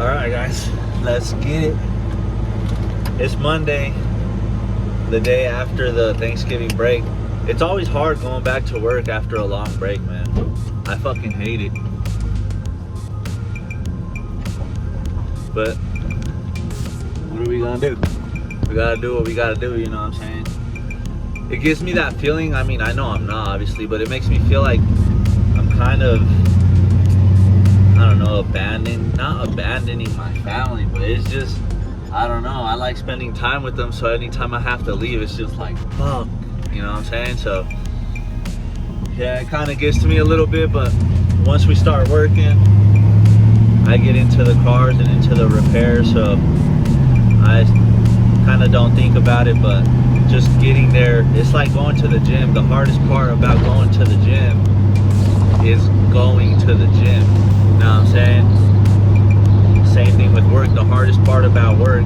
Alright guys, let's get it. It's Monday, the day after the Thanksgiving break. It's always hard going back to work after a long break, man. I fucking hate it. But what are we gonna do? We gotta do what we gotta do, you know what I'm saying? It gives me that feeling, I mean, I know I'm not obviously, but it makes me feel like I'm kind of, I don't know, not abandoning my family, but it's just, I don't know, I like spending time with them, so anytime I have to leave, it's just like, fuck, you know what I'm saying? So, yeah, it kind of gets to me a little bit, but once we start working, I get into the cars and into the repairs, so I kind of don't think about it, but just getting there, it's like going to the gym. The hardest part about going to the gym is going to the gym. You know what I'm saying? Same thing with work. The hardest part about work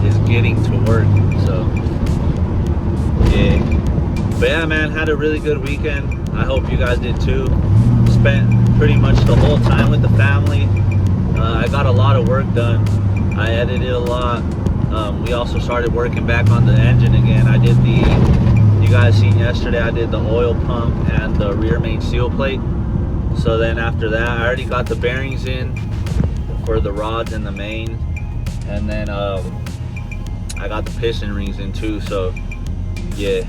is getting to work. So, yeah. But yeah, man, had a really good weekend. I hope you guys did too. Spent pretty much the whole time with the family. I got a lot of work done. I edited a lot. We also started working back on the engine again. I did you guys seen yesterday, I did the oil pump and the rear main seal plate. So then after that, I already got the bearings in for the rods and the main. And then I got the piston rings in too. So yeah,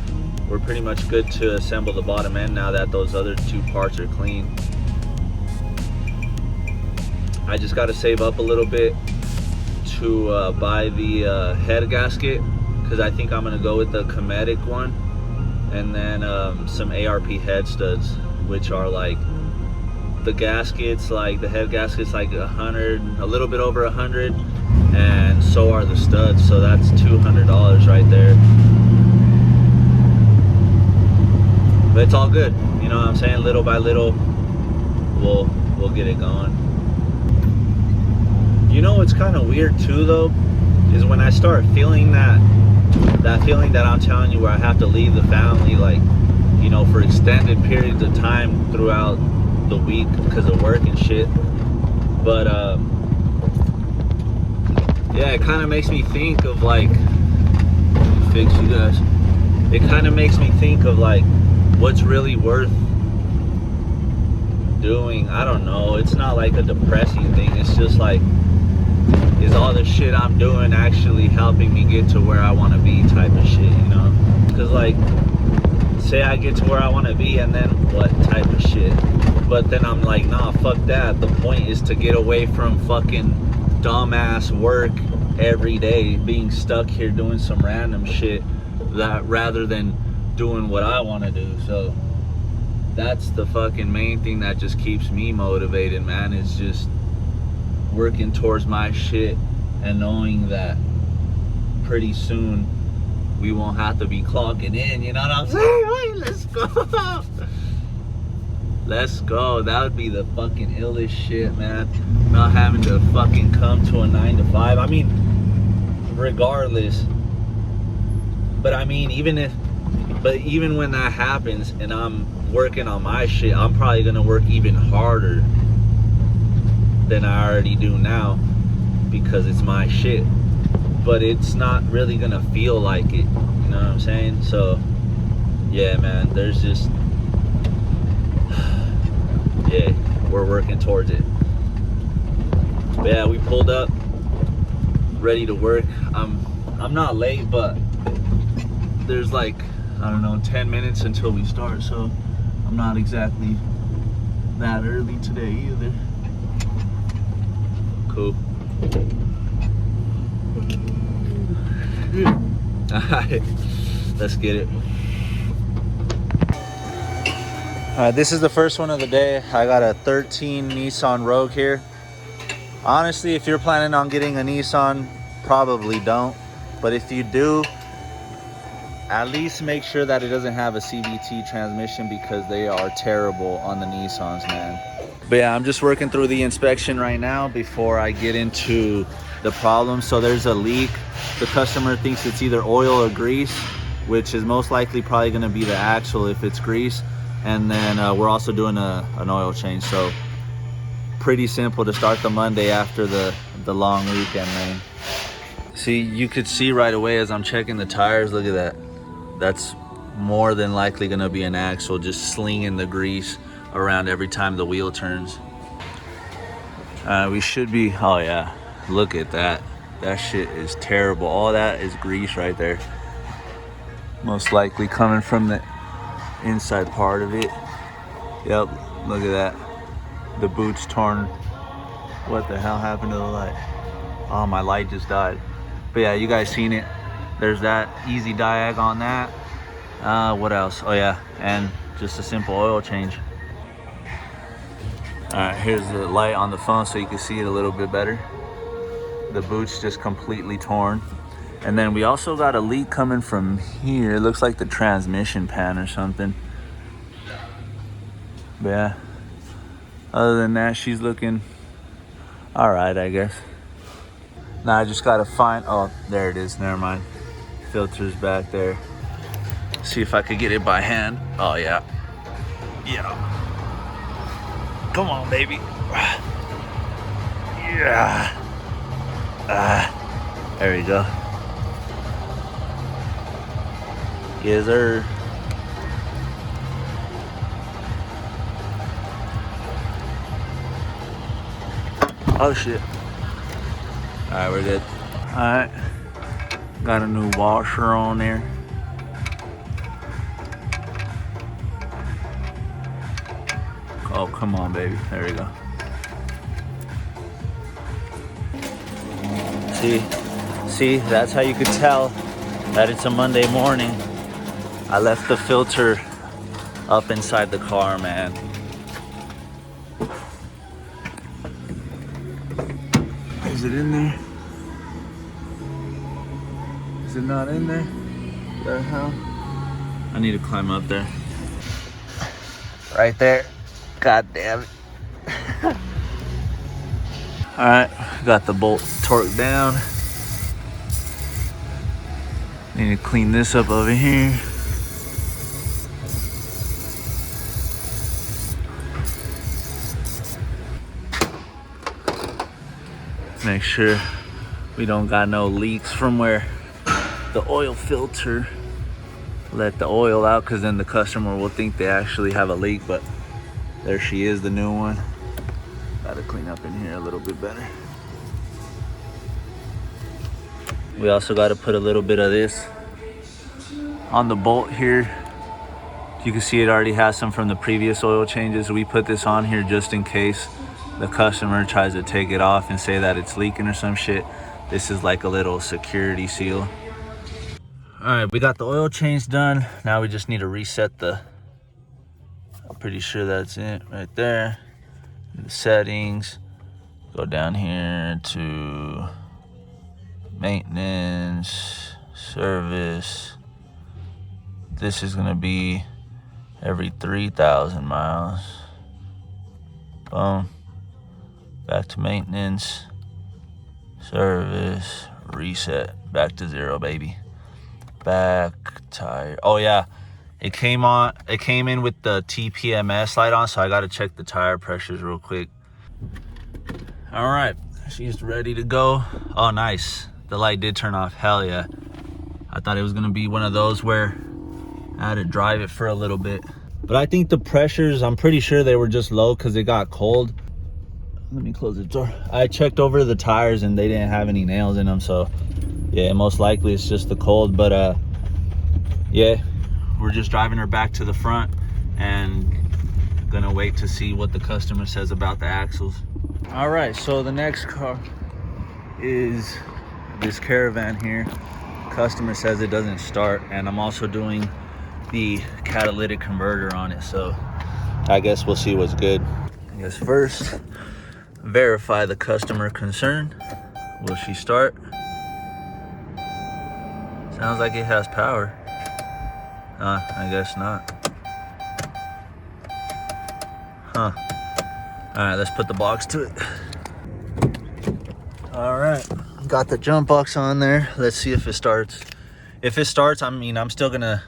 we're pretty much good to assemble the bottom end now that those other two parts are clean. I just got to save up a little bit to buy the head gasket, because I think I'm gonna go with the Cometic one, and then some ARP head studs, which are like the gaskets, like the head gaskets, like 100, a little bit over 100, and so are the studs, so that's $200 right there. But it's all good, you know what I'm saying? Little by little, we'll get it going. You know what's kind of weird too though, is when I start feeling that feeling that I'm telling you, where I have to leave the family, like, you know, for extended periods of time throughout the week because of work and shit. But yeah, it kind of makes me think of like, fix you guys. It kind of makes me think of like what's really worth doing. I don't know, it's not like a depressing thing, it's just like, is all the shit I'm doing actually helping me get to where I want to be type of shit, you know? Because like, say I get to where I want to be, and then what type of shit? But then I'm like, nah, fuck that. The point is to get away from fucking dumbass work every day, being stuck here doing some random shit, that rather than doing what I want to do. So that's the fucking main thing that just keeps me motivated, man. It's just working towards my shit and knowing that pretty soon we won't have to be clocking in, you know what I'm saying? Hey, let's go. Let's go. That would be the fucking illest shit, man. Not having to fucking come to a 9 to 5. I mean, regardless. But I mean, even when that happens and I'm working on my shit, I'm probably gonna work even harder than I already do now, because it's my shit. But it's not really gonna feel like it, you know what I'm saying? So yeah, man, there's just, yeah, we're working towards it. But yeah, we pulled up ready to work. I'm not late, but there's like, I don't know, 10 minutes until we start, so I'm not exactly that early today either. Cool. Alright, let's get it. Alright, this is the first one of the day. I got a 13 Nissan Rogue here. Honestly, if you're planning on getting a Nissan, probably don't. But if you do, at least make sure that it doesn't have a CVT transmission, because they are terrible on the Nissans, man. But yeah, I'm just working through the inspection right now before I get into the problem. So there's a leak. The customer thinks it's either oil or grease, which is most likely probably going to be the axle if it's grease. And then we're also doing an oil change. So pretty simple to start the Monday after the long weekend, man. See, you could see right away as I'm checking the tires, look at that. That's more than likely gonna be an axle just slinging the grease around every time the wheel turns. We should be, oh yeah, look at that. That shit is terrible. All that is grease right there. Most likely coming from the inside part of it. Yep, look at that. The boot's torn. What the hell happened to the light? Oh, my light just died. But yeah, you guys seen it. There's that easy diag on that. What else? Oh yeah, and just a simple oil change. All right, here's the light on the phone so you can see it a little bit better. The boot's just completely torn. And then we also got a leak coming from here. It looks like the transmission pan or something. But yeah, other than that, she's looking all right, I guess. Now I just gotta find, oh, there it is, never mind. Filter's back there. See if I could get it by hand. Oh yeah. Yeah. Come on, baby. Yeah. There we go. Yes, sir. Oh shit. Alright, we're good. Alright. Got a new washer on there. Oh, come on, baby. There we go. See, that's how you could tell that it's a Monday morning. I left the filter up inside the car, man. Is it in there? Is it not in there? What the hell? I need to climb up there. Right there. God damn it. All right, got the bolt torqued down. Need to clean this up over here. Make sure we don't got no leaks from where the oil filter let the oil out, because then the customer will think they actually have a leak. But there she is, the new one. Gotta clean up in here a little bit better. We also got to put a little bit of this on the bolt here. You can see it already has some from the previous oil changes. We put this on here just in case the customer tries to take it off and say that it's leaking or some shit. This is like a little security seal. All right, we got the oil change done. Now we just need to reset the, I'm pretty sure that's it right there. The settings, go down here to maintenance, service. This is gonna be every 3,000 miles. Boom. Back to maintenance, service, reset, back to 0, baby. Back tire. Oh yeah, it came in with the TPMS light on, so I gotta check the tire pressures real quick. All right, she's ready to go. Oh nice, the light did turn off. Hell yeah. I thought it was gonna be one of those where I had to drive it for a little bit, but I think the pressures, I'm pretty sure they were just low because it got cold. Let me close the door. I checked over the tires and they didn't have any nails in them, so yeah, most likely it's just the cold. But yeah, we're just driving her back to the front and gonna wait to see what the customer says about the axles. All right, so the next car is this Caravan here. Customer says it doesn't start, and I'm also doing the catalytic converter on it, so I guess we'll see what's good. I guess first, verify the customer concern. Will she start? Sounds like it has power. I guess not. Huh. All right, let's put the box to it. All right, got the jump box on there. Let's see if it starts. If it starts, I mean, I'm still gonna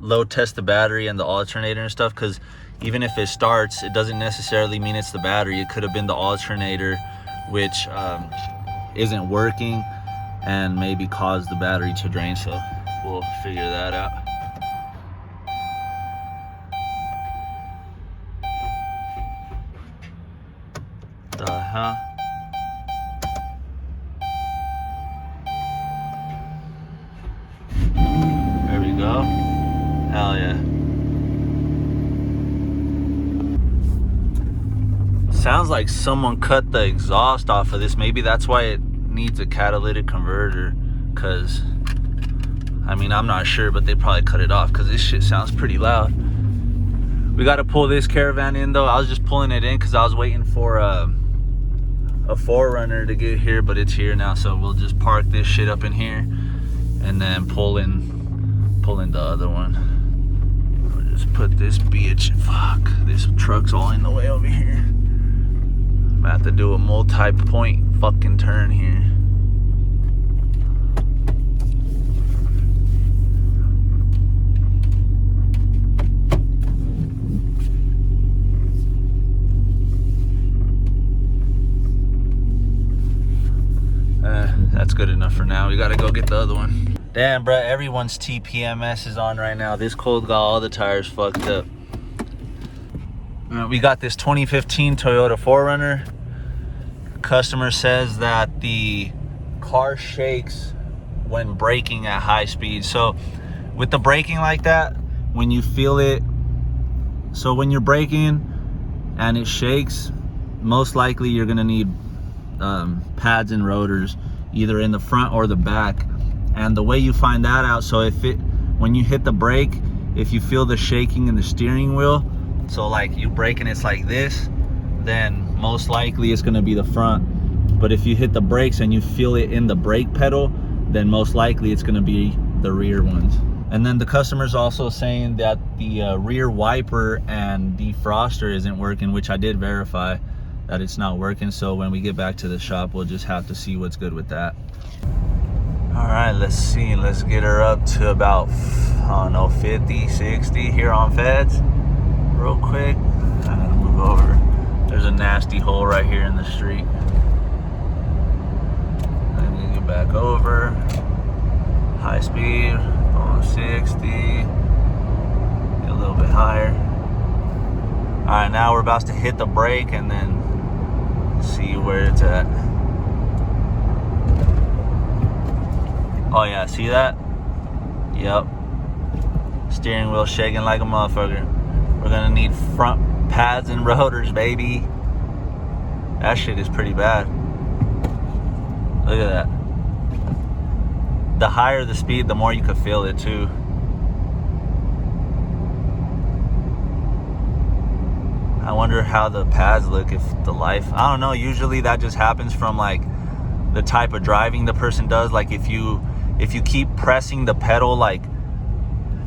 load test the battery and the alternator and stuff, because even if it starts, it doesn't necessarily mean it's the battery. It could have been the alternator, which isn't working and maybe caused the battery to drain. So we'll figure that out. The there we go. Hell yeah. Sounds like someone cut the exhaust off of this. Maybe that's why it needs a catalytic converter, because I mean, I'm not sure, but they probably cut it off because this shit sounds pretty loud. We got to pull this Caravan in though. I was just pulling it in because I was waiting for a 4Runner to get here, but it's here now, so we'll just park this shit up in here and then pull in the other one. We'll just put this bitch, fuck, this truck's all in the way over here. I'm gonna have to do a multi-point fucking turn here. That's good enough for now. We gotta go get the other one. Damn, bro, everyone's TPMS is on right now. This cold got all the tires fucked up. We got this 2015 Toyota 4Runner. Customer says that the car shakes when braking at high speed. So with the braking like that, when you feel it, so when you're braking and it shakes, most likely you're gonna need pads and rotors, either in the front or the back. And the way you find that out, so when you hit the brake, if you feel the shaking in the steering wheel, so like you brake and it's like this, then most likely it's going to be the front. But if you hit the brakes and you feel it in the brake pedal, then most likely it's going to be the rear ones. And then the customer's also saying that the rear wiper and defroster isn't working, which I did verify that it's not working. So when we get back to the shop, we'll just have to see what's good with that. All right, let's see. Let's get her up to about, I don't know, 50, 60 here on Feds real quick. I'm gonna move over. There's a nasty hole right here in the street. I'm gonna get back over. High speed, on 60. Get a little bit higher. All right, now we're about to hit the brake and then see where it's at. Oh yeah, see that? Yep. Steering wheel shaking like a motherfucker. We're gonna need front pads and rotors, baby. That shit is pretty bad. Look at that. The higher the speed, the more you could feel it too. I wonder how the pads look if the life, I don't know, usually that just happens from like the type of driving the person does. Like if you keep pressing the pedal like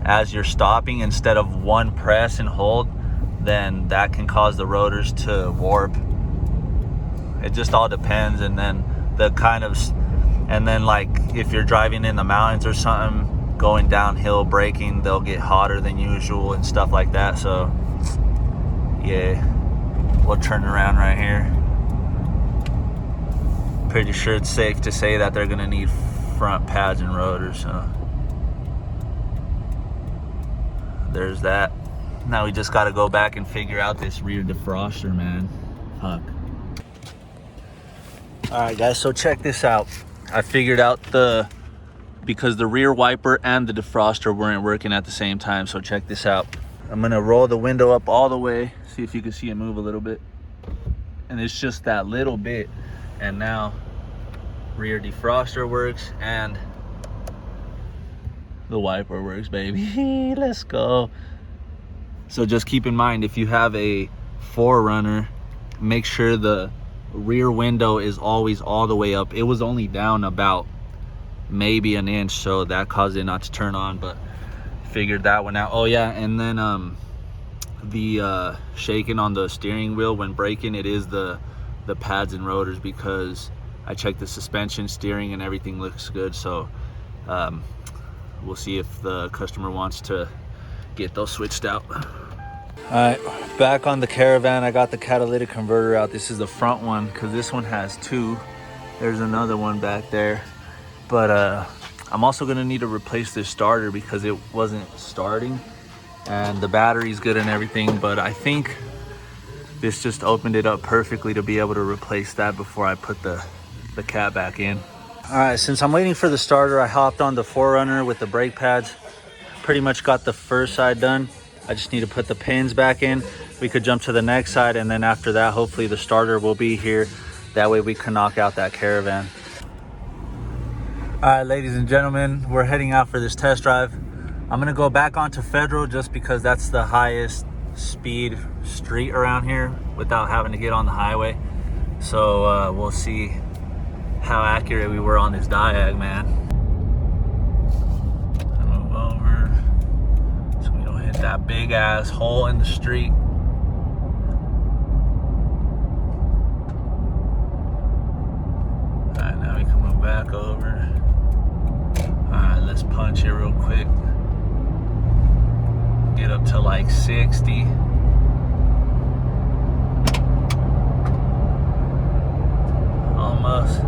as you're stopping instead of one press and hold, then that can cause the rotors to warp. It just all depends. And then like if you're driving in the mountains or something, going downhill braking, they'll get hotter than usual and stuff like that. So yeah, we'll turn around right here. Pretty sure it's safe to say that they're gonna need front pads and rotors. So there's that. Now we just got to go back and figure out this rear defroster, man. Fuck. All right, guys, so check this out. I figured out because the rear wiper and the defroster weren't working at the same time. So check this out. I'm gonna roll the window up all the way, see if you can see it move a little bit. And it's just that little bit. And now rear defroster works and the wiper works, baby. Let's go. So just keep in mind, if you have a 4Runner, make sure the rear window is always all the way up. It was only down about maybe an inch, so that caused it not to turn on, but figured that one out. Oh yeah, and then the shaking on the steering wheel when braking, it is the pads and rotors, because I checked the suspension, steering, and everything looks good. So we'll see if the customer wants to get those switched out. Alright, back on the Caravan. I got the catalytic converter out. This is the front one because this one has two. There's another one back there. But I'm also gonna need to replace this starter because it wasn't starting. And the battery's good and everything, but I think this just opened it up perfectly to be able to replace that before I put the cat back in. All right, since I'm waiting for the starter, I hopped on the 4Runner with the brake pads. Pretty much got the first side done. I just need to put the pins back in. We could jump to the next side, and then after that, hopefully the starter will be here. That way we can knock out that Caravan. All right, ladies and gentlemen, we're heading out for this test drive. I'm gonna go back onto Federal just because that's the highest speed street around here without having to get on the highway. So we'll see how accurate we were on this diag, man. Move over so we don't hit that big ass hole in the street. All right, now we can move back over. All right, let's punch it real quick. Get up to like 60. Almost.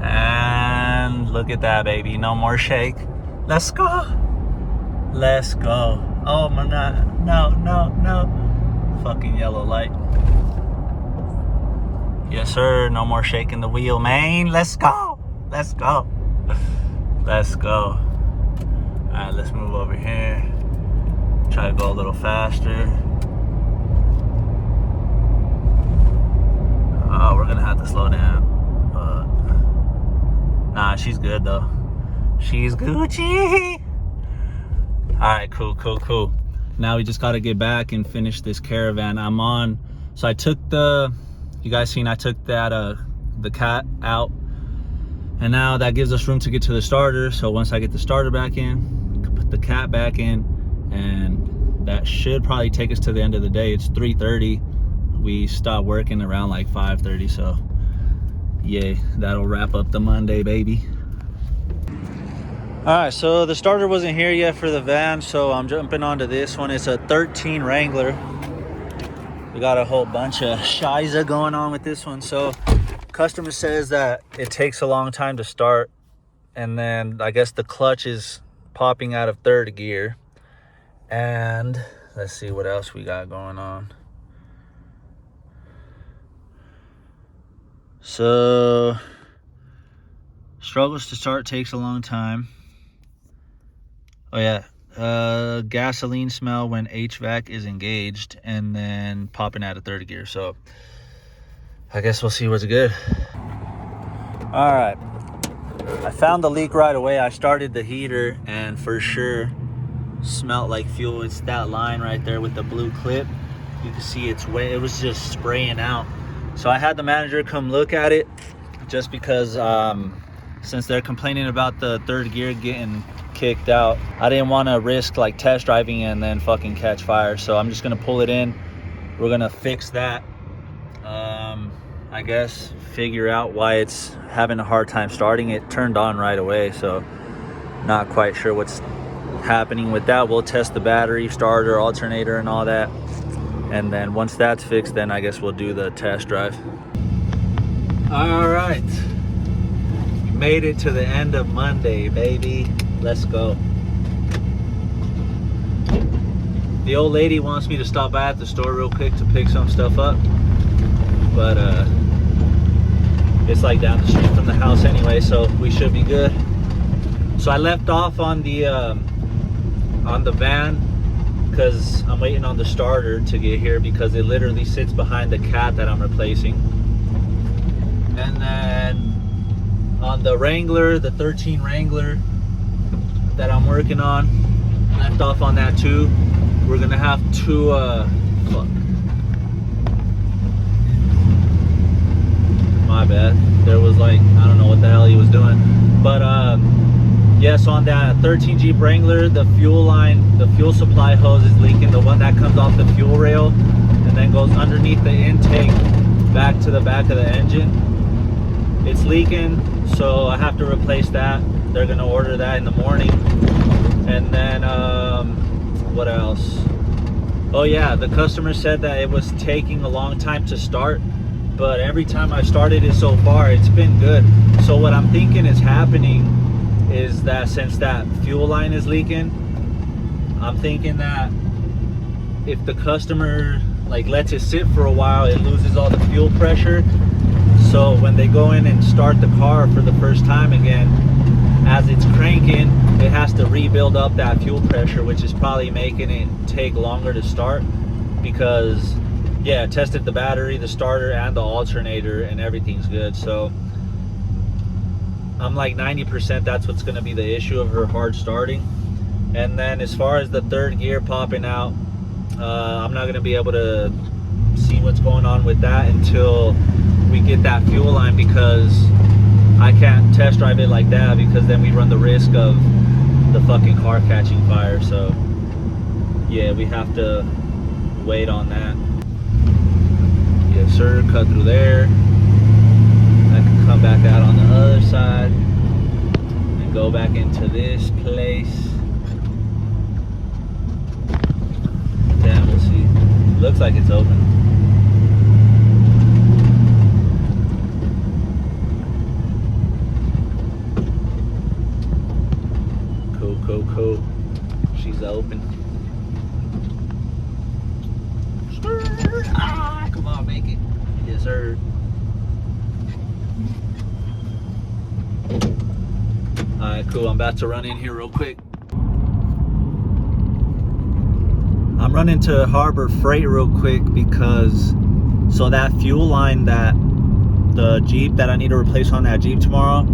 And look at that, baby. No more shake. Let's go. Let's go. Oh my God. No, no, no. Fucking yellow light. Yes, sir. No more shaking the wheel, man. Let's go. Let's go. Let's go. All right, let's move over here. Try to go a little faster. Oh, we're gonna have to slow down. Nah, she's good though. She's Gucci. All right, cool, cool, cool. Now we just gotta get back and finish this Caravan. I'm on. So I took you guys seen I took that the cat out. And now that gives us room to get to the starter. So once I get the starter back in, I can put the cat back in, and that should probably take us to the end of the day. It's 3:30. We stop working around like 5:30. So yay, that'll wrap up the Monday, baby. All right, so the starter wasn't here yet for the van, so I'm jumping onto this one. It's a 13 Wrangler. We got a whole bunch of shiza going on with this one. So customer says that it takes a long time to start, and then I guess the clutch is popping out of third gear. And let's see what else we got going on. So struggles to start, takes a long time. Oh yeah, gasoline smell when HVAC is engaged, and then popping out of third gear. So I guess we'll see what's good. All right, I found the leak right away. I started the heater and for sure smelled like fuel. It's that line right there with the blue clip. You can see it's wet. It was just spraying out. So I had the manager come look at it just because since they're complaining about the third gear getting kicked out, I didn't want to risk like test driving and then fucking catch fire. So I'm just gonna pull it in. We're gonna fix that. I guess figure out why it's having a hard time starting. It turned on right away, so not quite sure what's happening with that. We'll test the battery, starter, alternator, and all that, and then once that's fixed, then I guess we'll do the test drive. All right, we made it to the end of Monday, baby. Let's go. The old lady wants me to stop by at the store real quick to pick some stuff up, but it's like down the street from the house anyway, so we should be good. So I left off on the van because I'm waiting on the starter to get here because it literally sits behind the cat that I'm replacing. And then on the Wrangler, the 13 Wrangler that I'm working on, left off on that too. We're gonna have to fuck. My bad. There was like, I don't know what the hell he was doing. But yes, on that 13 Jeep Wrangler, the fuel line, the fuel supply hose is leaking. The one that comes off the fuel rail and then goes underneath the intake back to the back of the engine. It's leaking, so I have to replace that. they're gonna order that in the morning. And then what else? Oh yeah, the customer said that it was taking a long time to start, but every time I started it so far, it's been good. So what I'm thinking is happening is that since that fuel line is leaking, I'm thinking that if the customer like lets it sit for a while, it loses all the fuel pressure. So when they go in and start the car for the first time again, as it's cranking, it has to rebuild up that fuel pressure, which is probably making it take longer to start. Because yeah, I tested the battery, the starter, and the alternator, and everything's good. So I'm like 90% that's what's going to be the issue of her hard starting. And then as far as the third gear popping out, I'm not going to be able to see what's going on with that until we get that fuel line, because I can't test drive it like that, because then we run the risk of the fucking car catching fire. So yeah, we have to wait on that. Yes sir, cut through there. I can come back out on the other side and go back into this place. Damn, we'll see. Looks like it's open. Cool. She's open. Ah, come on, make it. Yes, sir. Alright, cool. I'm about to run in here real quick. I'm running to Harbor Freight real quick because so that fuel line that the Jeep that I need to replace on that Jeep tomorrow,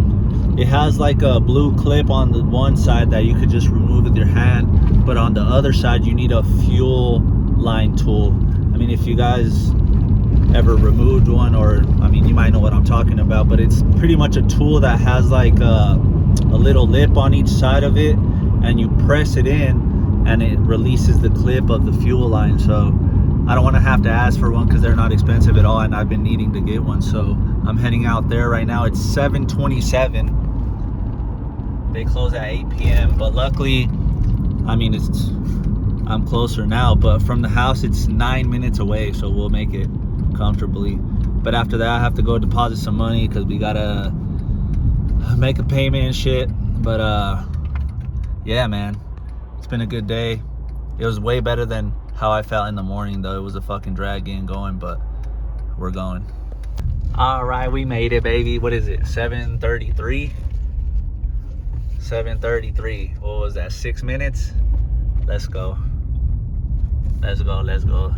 it has like a blue clip on the one side that you could just remove with your hand, but on the other side you need a fuel line tool. I mean, if you guys ever removed one, or I mean, you might know what I'm talking about, but it's pretty much a tool that has like a little lip on each side of it, and you press it in and it releases the clip of the fuel line. So I don't want to have to ask for one because they're not expensive at all, and I've been needing to get one. So I'm heading out there right now. It's 7:27. They close at 8 p.m. but luckily, I mean, I'm closer now, but from the house it's 9 minutes away, so we'll make it comfortably. But after that I have to go deposit some money because we gotta make a payment and shit. But yeah, man, it's been a good day. It was way better than how I felt in the morning though. It was a fucking drag getting going, but we're going. All right, we made it, baby. What is it, 7:33? 7:33. What was that, 6 minutes? Let's go.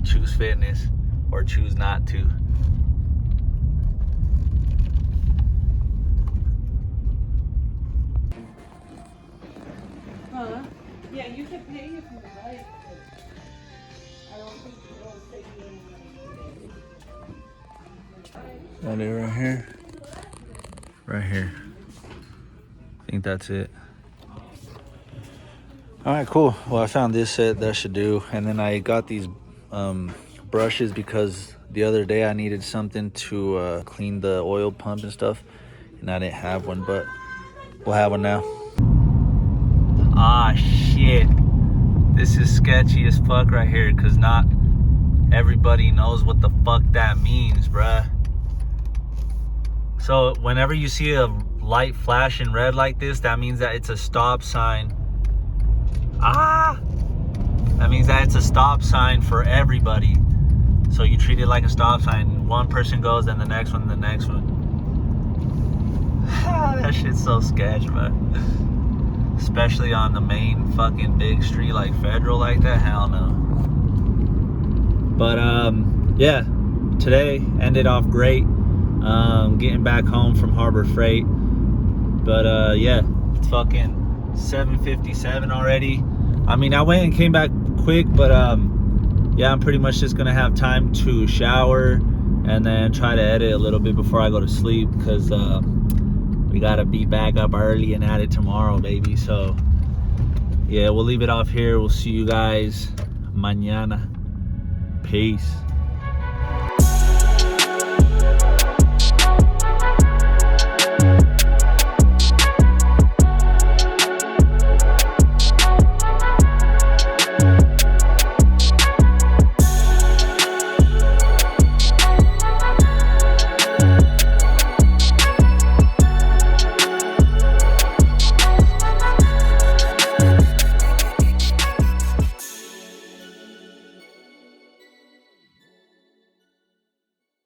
Choose fitness or choose not to. Huh? Yeah, you can pay if you like, but I don't think it'll take you any money. That it right here? Right here. I think that's it. All right, cool. Well, I found this set that should do, and then I got these brushes because the other day I needed something to clean the oil pump and stuff, and I didn't have one, but we'll have one now. Ah, shit. This is sketchy as fuck right here, because not everybody knows what the fuck that means, bruh. So whenever you see a light flashing red like this, that means that it's a stop sign. That means that it's a stop sign for everybody. So you treat it like a stop sign. One person goes, then the next one, the next one. That shit's so sketch, bro. Especially on the main fucking big street like Federal like that. Hell no. But yeah, today ended off great. Getting back home from Harbor Freight. But yeah, it's fucking 7:57 already. I mean, I went and came back quick, but yeah, I'm pretty much just gonna have time to shower and then try to edit a little bit before I go to sleep, because we gotta be back up early and at it tomorrow, baby. So yeah, we'll leave it off here. We'll see you guys mañana. Peace.